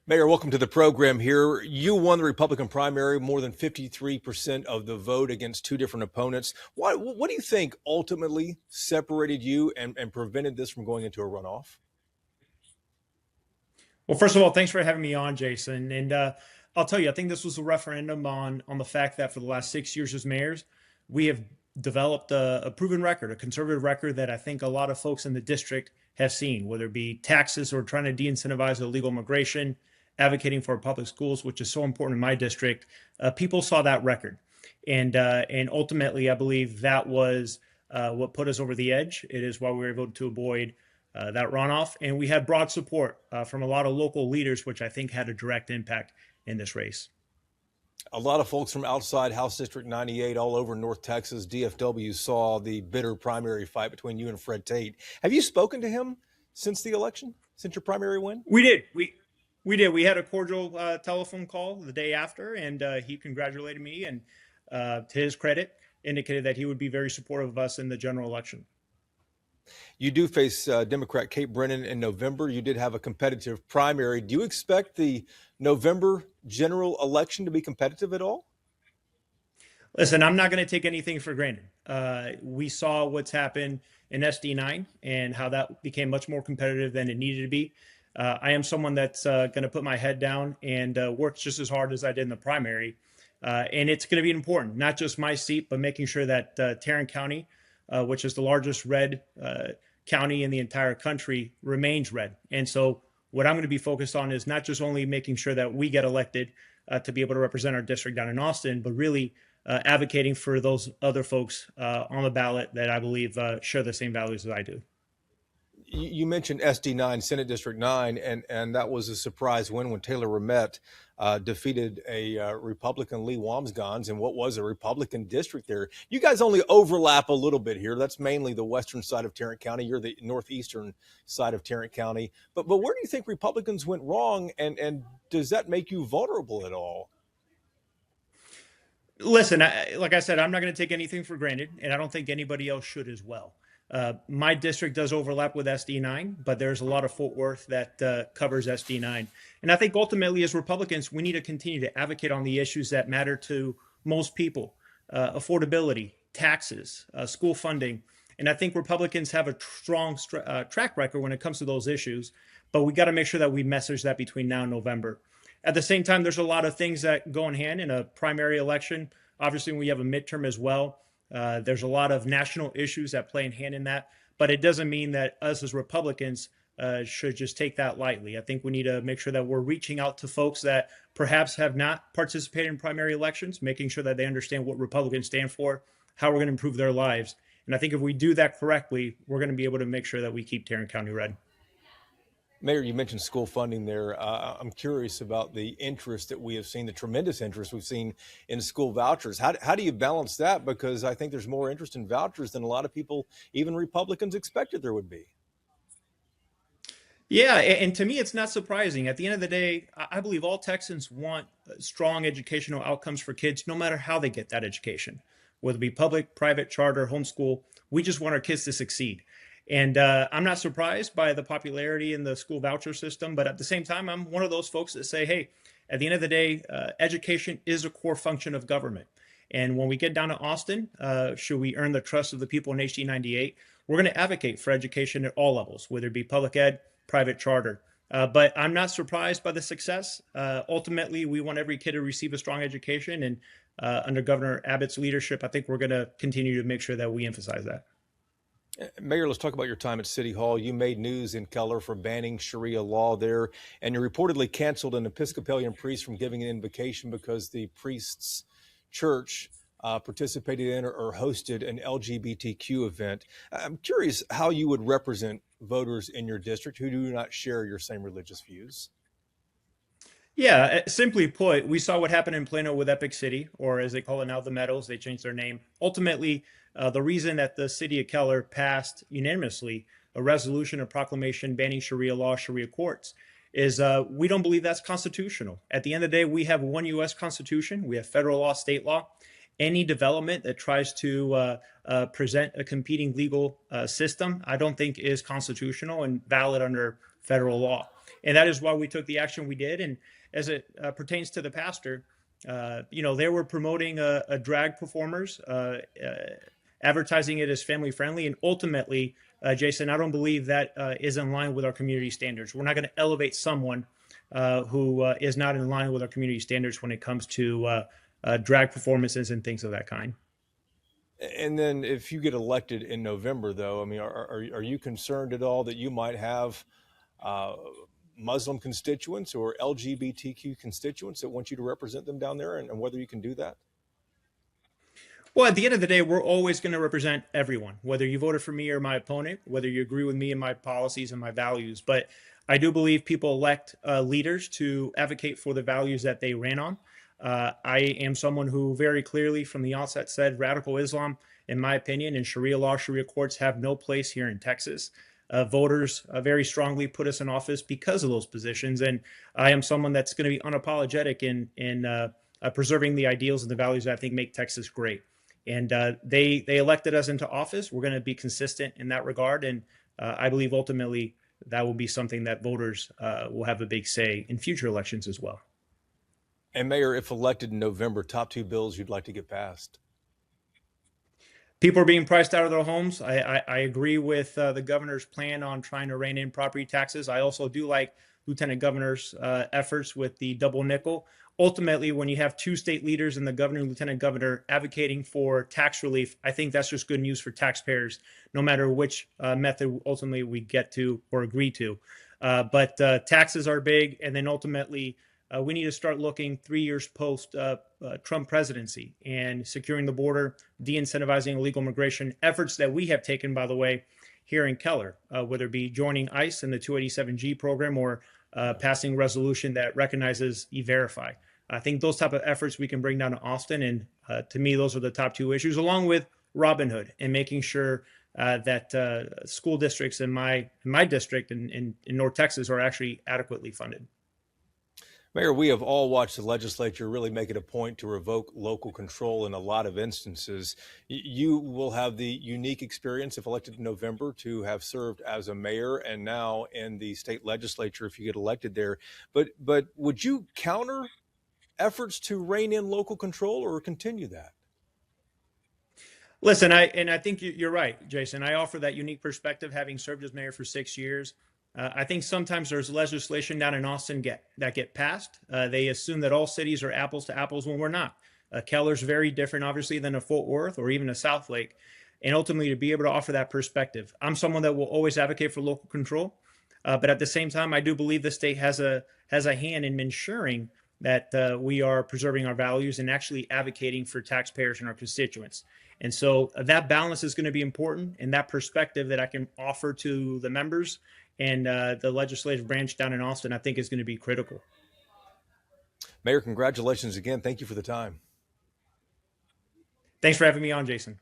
Mayor, welcome to the program here. You won the Republican primary, more than 53% of the vote against two different opponents. What do you think ultimately separated you and prevented this from going into a runoff? Well, first of all, thanks for having me on, Jason. And I'll tell you, I think this was a referendum on the fact that for the last 6 years as mayors, we have developed a proven record, a conservative record that I think a lot of folks in the district have seen, whether it be taxes or trying to de-incentivize illegal immigration, advocating for public schools, which is so important in my district. People saw that record, and ultimately, I believe that was what put us over the edge. It is why we were able to avoid that runoff. And we had broad support from a lot of local leaders, which I think had a direct impact in this race. A lot of folks from outside House District 98 all over North Texas, DFW, saw the bitter primary fight between you and Fred Tate. Have you spoken to him since the election, since your primary win? We did. We did. We had a cordial telephone call the day after, and he congratulated me and, to his credit, indicated that he would be very supportive of us in the general election. You do face Democrat Cate Brennan in November. You did have a competitive primary. Do you expect the November general election to be competitive at all? Listen, I'm not going to take anything for granted. We saw what's happened in SD9 and how that became much more competitive than it needed to be. I am someone that's going to put my head down and work just as hard as I did in the primary. And it's going to be important, not just my seat, but making sure that Tarrant County, which is the largest red county in the entire country, remains red. And so what I'm going to be focused on is not just only making sure that we get elected to be able to represent our district down in Austin, but really advocating for those other folks on the ballot that I believe share the same values as I do. You mentioned SD9, Senate District 9, and that was a surprise win when Taylor Ramette defeated a Republican Lee Wamsgans in what was a Republican district there. You guys only overlap a little bit here. That's mainly the western side of Tarrant County. You're the northeastern side of Tarrant County. But where do you think Republicans went wrong, and does that make you vulnerable at all? Listen, like I said, I'm not going to take anything for granted, and I don't think anybody else should as well. My district does overlap with SD9, but there's a lot of Fort Worth that covers SD9. And I think ultimately as Republicans, we need to continue to advocate on the issues that matter to most people, affordability, taxes, school funding. And I think Republicans have a strong track record when it comes to those issues, but we got to make sure that we message that between now and November. At the same time, there's a lot of things that go in hand in a primary election. Obviously, we have a midterm as well. There's a lot of national issues that play in hand in that, but it doesn't mean that us as Republicans should just take that lightly. I think we need to make sure that we're reaching out to folks that perhaps have not participated in primary elections, making sure that they understand what Republicans stand for, how we're going to improve their lives. And I think if we do that correctly, we're going to be able to make sure that we keep Tarrant County red. Mayor, you mentioned school funding there. I'm curious about the interest that we have seen, the tremendous interest we've seen in school vouchers. How do you balance that? Because I think there's more interest in vouchers than a lot of people, even Republicans, expected there would be. Yeah, and to me, it's not surprising. At the end of the day, I believe all Texans want strong educational outcomes for kids, no matter how they get that education, whether it be public, private, charter, homeschool. We just want our kids to succeed. And I'm not surprised by the popularity in the school voucher system, but at the same time, I'm one of those folks that say, hey, at the end of the day, education is a core function of government. And when we get down to Austin, should we earn the trust of the people in HD 98, we're going to advocate for education at all levels, whether it be public ed, private charter. But I'm not surprised by the success. Ultimately, we want every kid to receive a strong education. And under Governor Abbott's leadership, I think we're going to continue to make sure that we emphasize that. Mayor, let's talk about your time at City Hall. You made news in Keller for banning Sharia law there, and you reportedly canceled an Episcopalian priest from giving an invocation because the priest's church participated in or hosted an LGBTQ event. I'm curious how you would represent voters in your district who do not share your same religious views. Yeah, simply put, we saw what happened in Plano with Epic City, or as they call it now, the Meadows. They changed their name. Ultimately, the reason that the city of Keller passed unanimously a resolution, a proclamation banning Sharia law, Sharia courts, is we don't believe that's constitutional. At the end of the day, we have one U.S. Constitution. We have federal law, state law. Any development that tries to present a competing legal system, I don't think is constitutional and valid under federal law. And that is why we took the action we did. And as it pertains to the pastor, they were promoting a drag performers, advertising it as family friendly, and ultimately, Jason, I don't believe that is in line with our community standards. We're not going to elevate someone who is not in line with our community standards when it comes to drag performances and things of that kind. And then if you get elected in November, though, I mean, are you concerned at all that you might have uh, Muslim constituents or LGBTQ constituents that want you to represent them down there, and whether you can do that? Well, at the end of the day, we're always going to represent everyone, whether you voted for me or my opponent, whether you agree with me and my policies and my values. But I do believe people elect leaders to advocate for the values that they ran on. I am someone who very clearly from the outset said radical Islam, in my opinion, and Sharia law, Sharia courts have no place here in Texas. Voters very strongly put us in office because of those positions. And I am someone that's going to be unapologetic in preserving the ideals and the values that I think make Texas great. And they elected us into office. We're going to be consistent in that regard, and I believe ultimately that will be something that voters will have a big say in future elections as well. And Mayor, if elected in November, top two bills you'd like to get passed? People are being priced out of their homes. I agree with the governor's plan on trying to rein in property taxes. I also do like Lieutenant Governor's efforts with the double nickel. Ultimately, when you have two state leaders and the governor and lieutenant governor advocating for tax relief, I think that's just good news for taxpayers, no matter which method ultimately we get to or agree to. But taxes are big, and then ultimately we need to start looking 3 years post Trump presidency and securing the border, de-incentivizing illegal immigration, efforts that we have taken, by the way, here in Keller, whether it be joining ICE in the 287G program or passing a resolution that recognizes E-Verify. I think those type of efforts we can bring down to Austin, and to me, those are the top two issues, along with Robin Hood and making sure that school districts in my district in North Texas are actually adequately funded. Mayor, we have all watched the legislature really make it a point to revoke local control in a lot of instances. You will have the unique experience, if elected in November, to have served as a mayor and now in the state legislature if you get elected there. But would you counter efforts to rein in local control or continue that? Listen, I think you're right, Jason. I offer that unique perspective, having served as mayor for 6 years. I think sometimes there's legislation down in Austin that get passed. They assume that all cities are apples to apples when we're not. Keller's very different, obviously, than a Fort Worth or even a Southlake. And ultimately, to be able to offer that perspective, I'm someone that will always advocate for local control. But at the same time, I do believe the state has a hand in ensuring that we are preserving our values and actually advocating for taxpayers and our constituents. And so that balance is going to be important, and that perspective that I can offer to the members and the legislative branch down in Austin, I think is going to be critical. Mayor, congratulations again. Thank you for the time. Thanks for having me on, Jason.